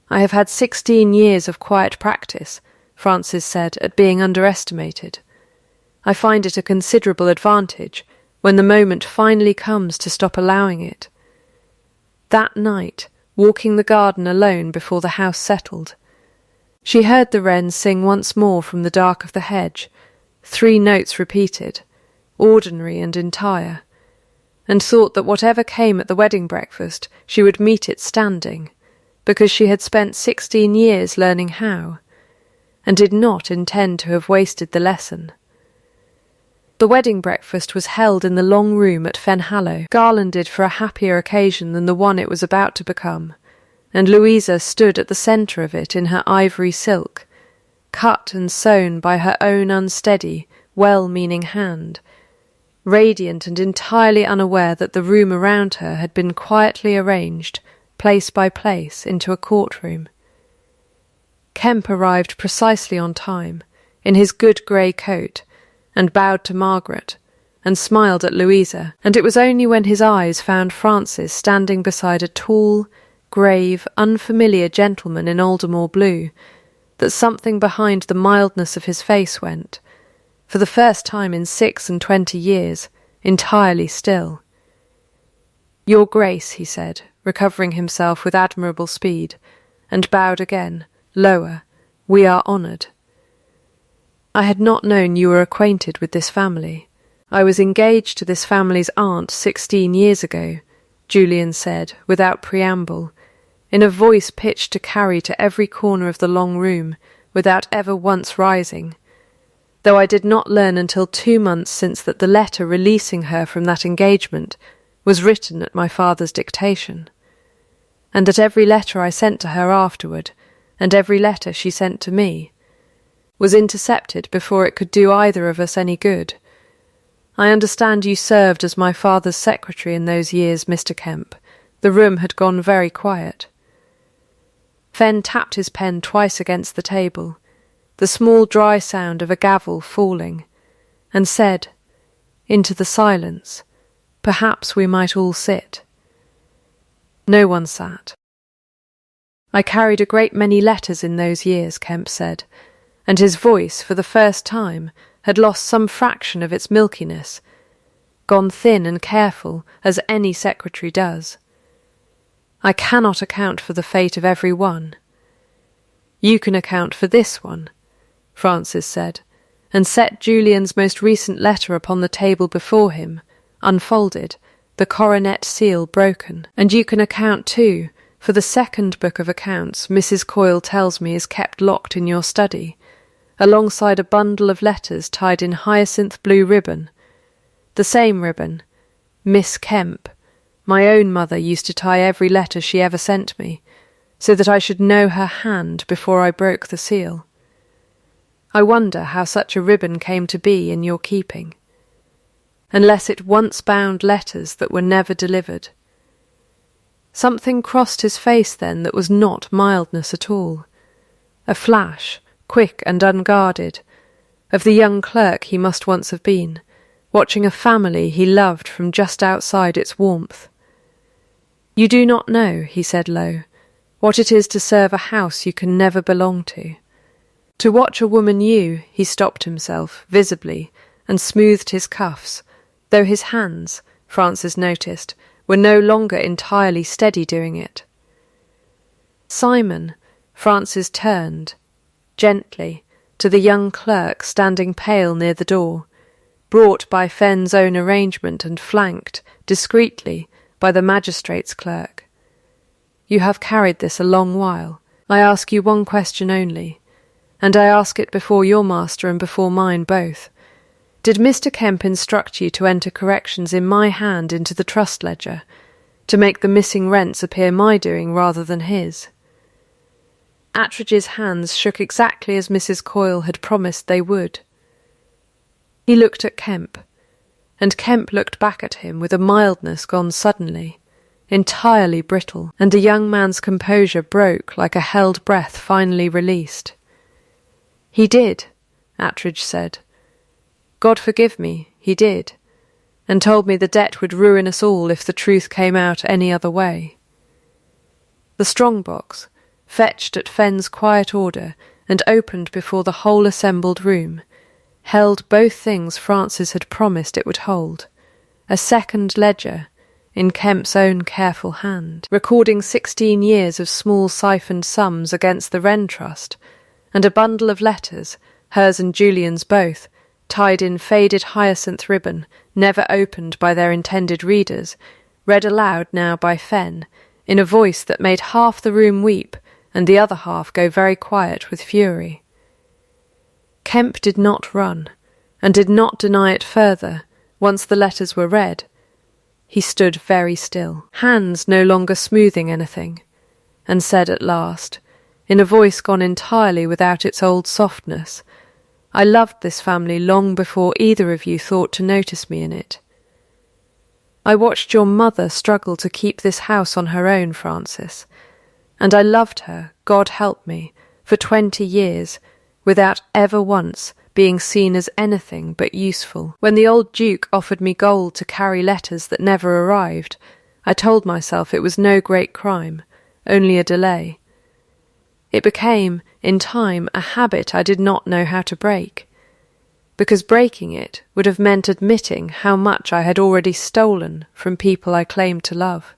"I have had 16 years of quiet practice," Frances said, "at being underestimated. I find it a considerable advantage when the moment finally comes to stop allowing it." That night, walking the garden alone before the house settled. She heard the wren sing once more from the dark of the hedge, 3 notes repeated, ordinary and entire, and thought that whatever came at the wedding breakfast she would meet it standing, because she had spent 16 years learning how, and did not intend to have wasted the lesson. The wedding breakfast was held in the long room at Fenhallow, garlanded for a happier occasion than the one it was about to become, and Louisa stood at the centre of it in her ivory silk, cut and sewn by her own unsteady, well-meaning hand, radiant and entirely unaware that the room around her had been quietly arranged, place by place, into a courtroom. Kemp arrived precisely on time, in his good grey coat, and bowed to Margaret, and smiled at Louisa, and it was only when his eyes found Francis standing beside a tall, grave, unfamiliar gentleman in Aldermore blue, that something behind the mildness of his face went, for the first time in 26 years, entirely still. "Your Grace," he said, recovering himself with admirable speed, and bowed again, lower, "we are honoured." "I had not known you were acquainted with this family. I was engaged to this family's aunt 16 years ago," Julian said, without preamble, in a voice pitched to carry to every corner of the long room, without ever once rising, though I did not learn until 2 months since that the letter releasing her from that engagement was written at my father's dictation, and that every letter I sent to her afterward, and every letter she sent to me, was intercepted before it could do either of us any good. I understand you served as my father's secretary in those years, Mr. Kemp. The room had gone very quiet. Fenn tapped his pen twice against the table, the small dry sound of a gavel falling, and said, into the silence, "Perhaps we might all sit." No one sat. "I carried a great many letters in those years," Kemp said, and his voice, for the first time, had lost some fraction of its milkiness, gone thin and careful, as any secretary does. "I cannot account for the fate of every one." "You can account for this one," Francis said, and set Julian's most recent letter upon the table before him, unfolded, the coronet seal broken. "And you can account, too, for the second book of accounts Mrs. Coyle tells me is kept locked in your study, alongside a bundle of letters tied in hyacinth blue ribbon. The same ribbon, Miss Kemp, my own mother used to tie every letter she ever sent me, so that I should know her hand before I broke the seal. I wonder how such a ribbon came to be in your keeping, unless it once bound letters that were never delivered. Something crossed his face then that was not mildness at all, a flash, quick and unguarded, of the young clerk he must once have been, watching a family he loved from just outside its warmth. "You do not know," he said low, "what it is to serve a house you can never belong to. To watch a woman he stopped himself, visibly, and smoothed his cuffs, though his hands, Francis noticed, were no longer entirely steady doing it. Simon, Francis turned, gently, to the young clerk standing pale near the door, brought by Fenn's own arrangement and flanked, discreetly, by the magistrate's clerk. "You have carried this a long while. I ask you one question only, and I ask it before your master and before mine both. Did Mr. Kemp instruct you to enter corrections in my hand into the trust ledger, to make the missing rents appear my doing rather than his?" Attridge's hands shook exactly as Mrs. Coyle had promised they would. He looked at Kemp, and Kemp looked back at him with a mildness gone suddenly, entirely brittle, and a young man's composure broke like a held breath finally released. "He did," Attridge said. "God forgive me, he did, and told me the debt would ruin us all if the truth came out any other way." The strong-box, fetched at Fenn's quiet order and opened before the whole assembled room, held both things Francis had promised it would hold, a second ledger, in Kemp's own careful hand, recording 16 years of small siphoned sums against the Wren Trust, and a bundle of letters, hers and Julian's both, tied in faded hyacinth ribbon, never opened by their intended readers, read aloud now by Fenn, in a voice that made half the room weep and the other half go very quiet with fury. Kemp did not run, and did not deny it further, once the letters were read. He stood very still, hands no longer smoothing anything, and said at last, in a voice gone entirely without its old softness, "I loved this family long before either of you thought to notice me in it. I watched your mother struggle to keep this house on her own, Francis, and I loved her, God help me, for 20 years, without ever once being seen as anything but useful. When the old Duke offered me gold to carry letters that never arrived, I told myself it was no great crime, only a delay. It became, in time, a habit I did not know how to break, because breaking it would have meant admitting how much I had already stolen from people I claimed to love."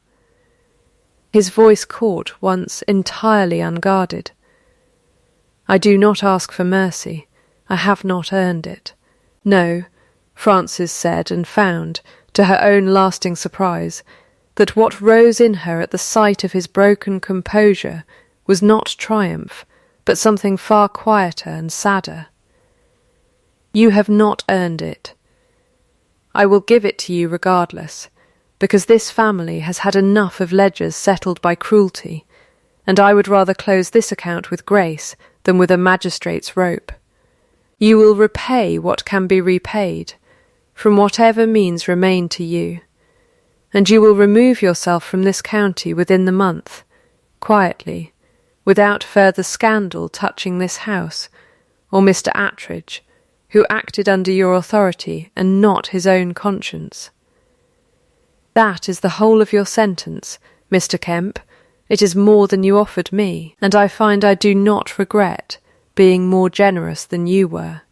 His voice caught once entirely unguarded. "I do not ask for mercy. I have not earned it. No," Frances said, and found, to her own lasting surprise, that what rose in her at the sight of his broken composure was not triumph, but something far quieter and sadder. "You have not earned it. I will give it to you regardless, because this family has had enough of ledgers settled by cruelty, and I would rather close this account with grace than with a magistrate's rope. You will repay what can be repaid, from whatever means remain to you, and you will remove yourself from this county within the month, quietly, without further scandal touching this house, or Mr. Attridge, who acted under your authority and not his own conscience. That is the whole of your sentence, Mr. Kemp. It is more than you offered me, and I find I do not regret being more generous than you were."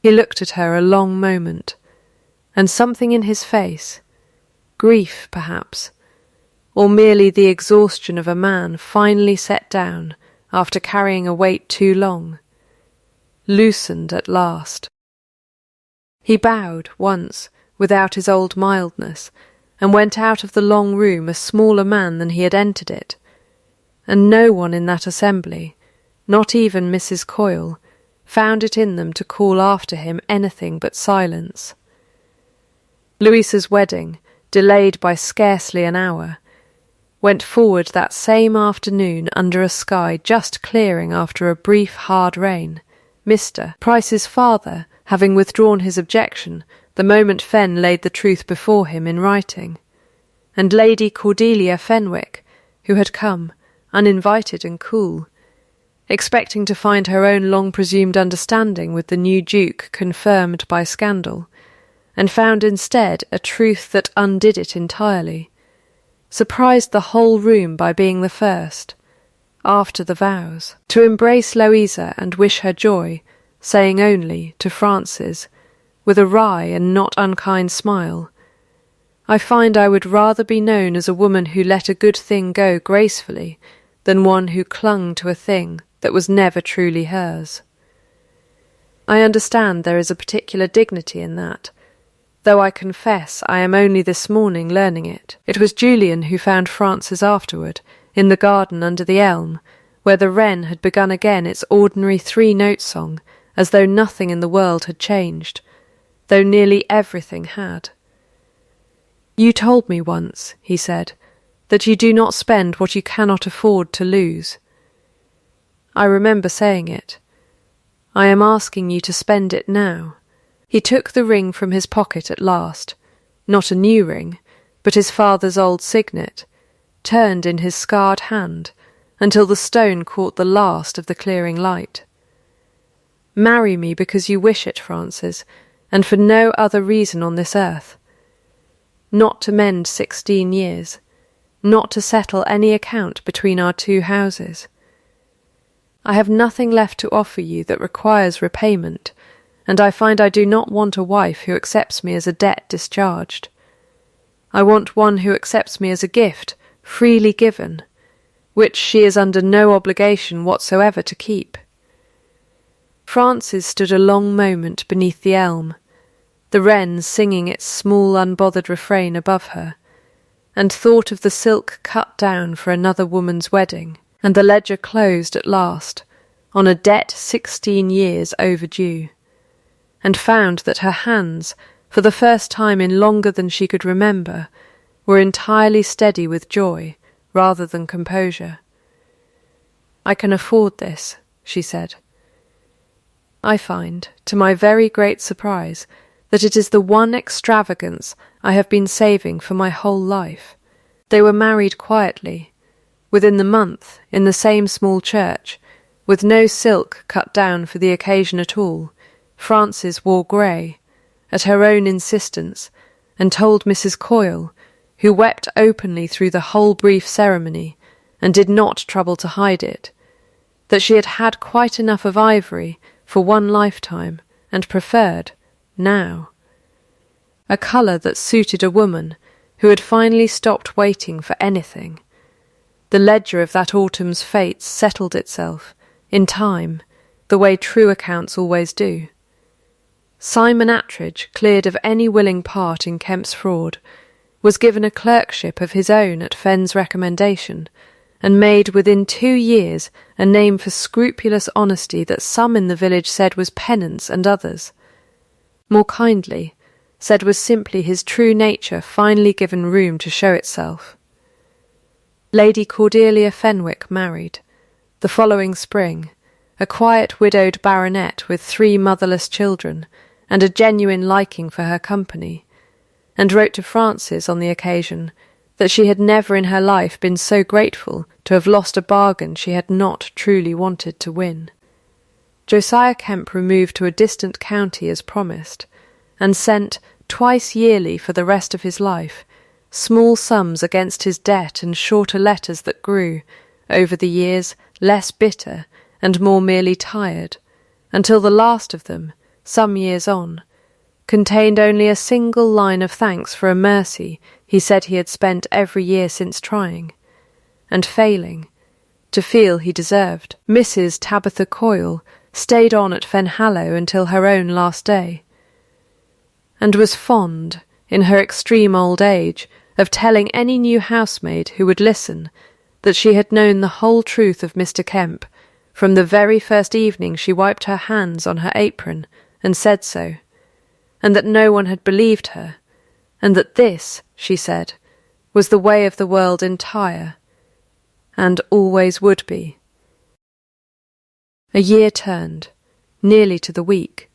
He looked at her a long moment, and something in his face, grief perhaps, or merely the exhaustion of a man finally set down after carrying a weight too long, loosened at last. He bowed once without his old mildness, and went out of the long room a smaller man than he had entered it, and no one in that assembly, not even Mrs. Coyle, found it in them to call after him anything but silence. Louisa's wedding, delayed by scarcely an hour, went forward that same afternoon under a sky just clearing after a brief hard rain, Mr. Price's father having withdrawn his objection the moment Fenn laid the truth before him in writing, and Lady Cordelia Fenwick, who had come, uninvited and cool, expecting to find her own long-presumed understanding with the new Duke confirmed by scandal, and found instead a truth that undid it entirely, surprised the whole room by being the first, after the vows, to embrace Louisa and wish her joy, saying only, to Frances, with a wry and not unkind smile, "I find I would rather be known as a woman who let a good thing go gracefully than one who clung to a thing that was never truly hers. I understand there is a particular dignity in that, though I confess I am only this morning learning it. It was Julian who found Frances afterward, in the garden under the elm, where the wren had begun again its ordinary 3-note song, as though nothing in the world had changed, though nearly everything had. You told me once," he said, "that you do not spend what you cannot afford to lose. I remember saying it. I am asking you to spend it now." He took the ring from his pocket at last, not a new ring, but his father's old signet, turned in his scarred hand until the stone caught the last of the clearing light. "Marry me because you wish it, Frances, and for no other reason on this earth. Not to mend 16 years, not to settle any account between our two houses. I have nothing left to offer you that requires repayment, and I find I do not want a wife who accepts me as a debt discharged. I want one who accepts me as a gift, freely given, which she is under no obligation whatsoever to keep. Frances stood a long moment beneath the elm, the wren singing its small unbothered refrain above her, and thought of the silk cut down for another woman's wedding, and the ledger closed at last, on a debt 16 years overdue, and found that her hands, for the first time in longer than she could remember, were entirely steady with joy rather than composure. "I can afford this," she said. "I find, to my very great surprise, that it is the one extravagance I have been saving for my whole life." They were married quietly, within the month, in the same small church, with no silk cut down for the occasion at all. Frances wore grey, at her own insistence, and told Mrs. Coyle, who wept openly through the whole brief ceremony, and did not trouble to hide it, that she had had quite enough of ivory for one lifetime, and preferred, now, a colour that suited a woman who had finally stopped waiting for anything. The ledger of that autumn's fates settled itself, in time, the way true accounts always do. Simon Attridge, cleared of any willing part in Kemp's fraud, was given a clerkship of his own at Fenn's recommendation, and made within 2 years a name for scrupulous honesty that some in the village said was penance and others, more kindly, said was simply his true nature finally given room to show itself. Lady Cordelia Fenwick married, the following spring, a quiet widowed baronet with 3 motherless children, and a genuine liking for her company, and wrote to Frances on the occasion that she had never in her life been so grateful to have lost a bargain she had not truly wanted to win. Josiah Kemp removed to a distant county as promised, and sent, twice yearly for the rest of his life, small sums against his debt and shorter letters that grew, over the years, less bitter and more merely tired, until the last of them, some years on, contained only a single line of thanks for a mercy he said he had spent every year since trying, and failing, to feel he deserved. Mrs. Tabitha Coyle stayed on at Fenhallow until her own last day, and was fond, in her extreme old age, of telling any new housemaid who would listen that she had known the whole truth of Mr. Kemp from the very first evening she wiped her hands on her apron and said so, and that no one had believed her, and that this, she said, was the way of the world entire, and always would be. A year turned, nearly to the week.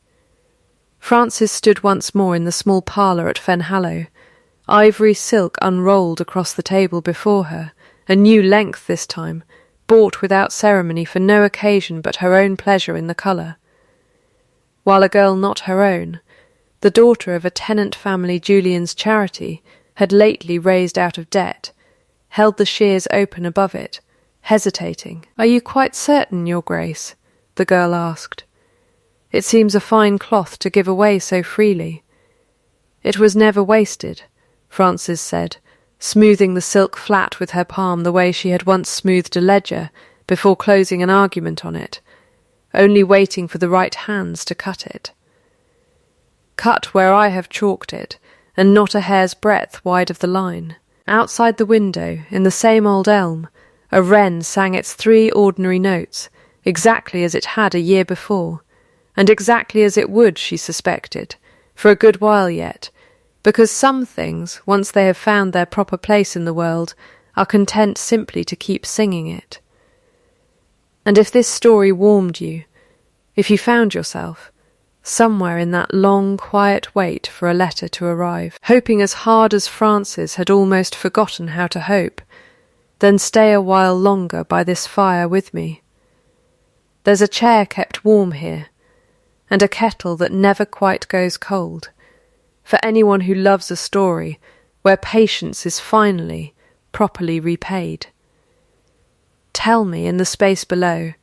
Frances stood once more in the small parlour at Fenhallow, ivory silk unrolled across the table before her, a new length this time, bought without ceremony for no occasion but her own pleasure in the colour, while a girl not her own, the daughter of a tenant family Julian's charity, had lately raised out of debt, held the shears open above it, hesitating. "Are you quite certain, Your Grace?" the girl asked. "It seems a fine cloth to give away so freely." "It was never wasted," Frances said, smoothing the silk flat with her palm the way she had once smoothed a ledger before closing an argument on it, only waiting for the right hands to cut it. "Cut where I have chalked it, and not a hair's breadth wide of the line." Outside the window, in the same old elm, a wren sang its 3 ordinary notes, exactly as it had a year before, and exactly as it would, she suspected, for a good while yet, because some things, once they have found their proper place in the world, are content simply to keep singing it. And if this story warmed you, if you found yourself, somewhere in that long, quiet wait for a letter to arrive, hoping as hard as Frances had almost forgotten how to hope, then stay a while longer by this fire with me. There's a chair kept warm here, and a kettle that never quite goes cold, for anyone who loves a story where patience is finally, properly repaid. Tell me, in the space below,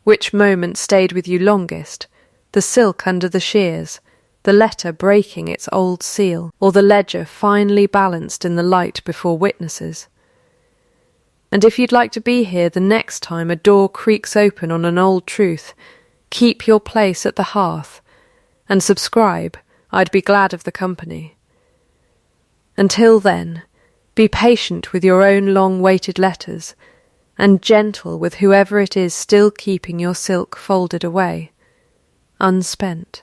which moment stayed with you longest, the silk under the shears, the letter breaking its old seal, or the ledger finely balanced in the light before witnesses. And if you'd like to be here the next time a door creaks open on an old truth, keep your place at the hearth, and subscribe. I'd be glad of the company. Until then, be patient with your own long-waited letters, and gentle with whoever it is still keeping your silk folded away, unspent.